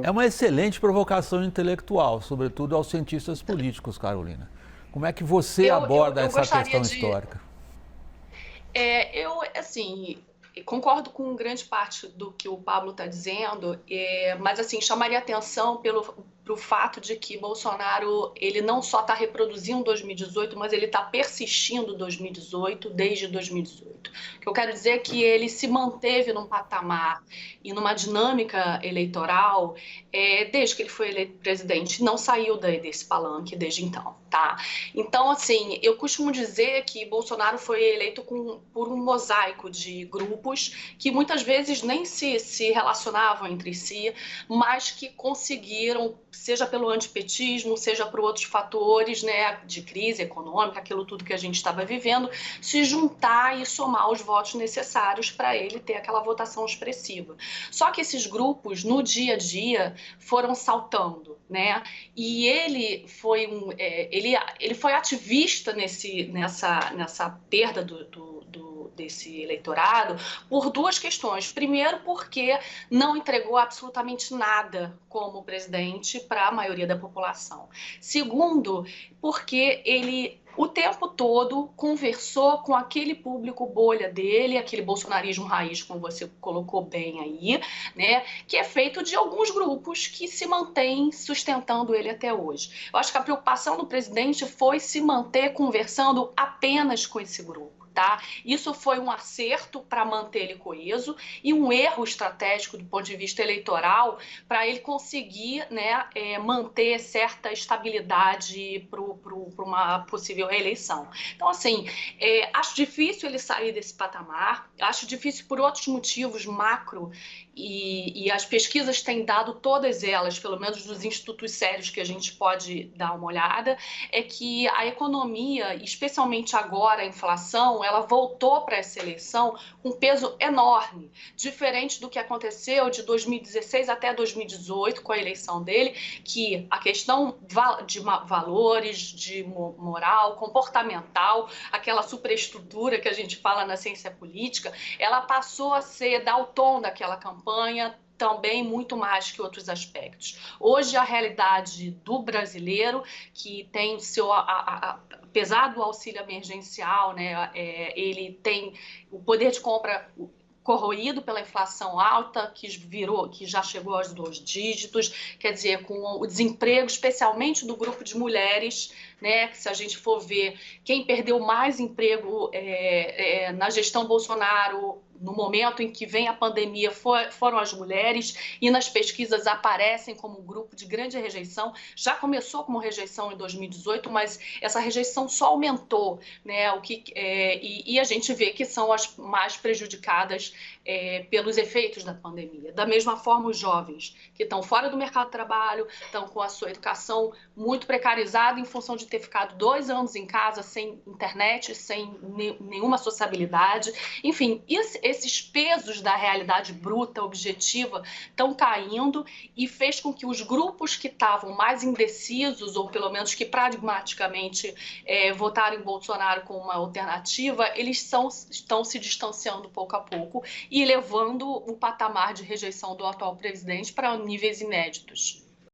É uma excelente provocação intelectual, sobretudo aos cientistas políticos, Carolina. Como é que você aborda Eu essa gostaria questão de. histórica? Assim, concordo com grande parte do que o Pablo está dizendo, mas, assim, chamaria atenção pro fato de que Bolsonaro, ele não só está reproduzindo 2018, mas ele está persistindo 2018 desde 2018. O que eu quero dizer é que ele se manteve num patamar e numa dinâmica eleitoral desde que ele foi eleito presidente, não saiu desse palanque desde então, tá? Então, assim, eu costumo dizer que Bolsonaro foi eleito por um mosaico de grupos que muitas vezes nem se relacionavam entre si, mas que conseguiram, seja pelo antipetismo, seja por outros fatores, né, de crise econômica, aquilo tudo que a gente estava vivendo, se juntar e somar os votos necessários para ele ter aquela votação expressiva. Só que esses grupos, no dia a dia, foram saltando, né? E ele foi ativista nessa perda desse eleitorado por duas questões. Primeiro, porque não entregou absolutamente nada como presidente para a maioria da população. Segundo, porque ele o tempo todo conversou com aquele público bolha dele, aquele bolsonarismo raiz, como você colocou bem aí, né, que é feito de alguns grupos que se mantêm sustentando ele até hoje. Eu acho que a preocupação do presidente foi se manter conversando apenas com esse grupo. Tá? Isso foi um acerto para manter ele coeso e um erro estratégico do ponto de vista eleitoral para ele conseguir, né, manter certa estabilidade para uma possível reeleição. Então, assim, acho difícil ele sair desse patamar, acho difícil por outros motivos macro e as pesquisas têm dado todas elas, pelo menos dos institutos sérios que a gente pode dar uma olhada, é que a economia, especialmente agora a inflação, ela voltou para essa eleição com peso enorme, diferente do que aconteceu de 2016 até 2018 com a eleição dele, que a questão de valores, de moral, comportamental, aquela superestrutura que a gente fala na ciência política, ela passou a dar o tom daquela campanha também muito mais que outros aspectos. Hoje, a realidade do brasileiro, que tem o seu, apesar do auxílio emergencial, né, ele tem o poder de compra corroído pela inflação alta, que já chegou aos 2 dígitos, quer dizer, com o desemprego, especialmente do grupo de mulheres, né, que se a gente for ver, quem perdeu mais emprego na gestão Bolsonaro, no momento em que vem a pandemia, foram as mulheres, e nas pesquisas aparecem como um grupo de grande rejeição. Já começou como rejeição em 2018, mas essa rejeição só aumentou, né? E a gente vê que são as mais prejudicadas pelos efeitos da pandemia. Da mesma forma, os jovens que estão fora do mercado de trabalho, estão com a sua educação muito precarizada em função de ter ficado 2 anos em casa sem internet, sem nenhuma sociabilidade. Enfim, esses pesos da realidade bruta, objetiva, estão caindo e fez com que os grupos que estavam mais indecisos, ou pelo menos que pragmaticamente votaram em Bolsonaro como uma alternativa, eles estão se distanciando pouco a pouco e levando o patamar de rejeição do atual presidente para níveis inéditos.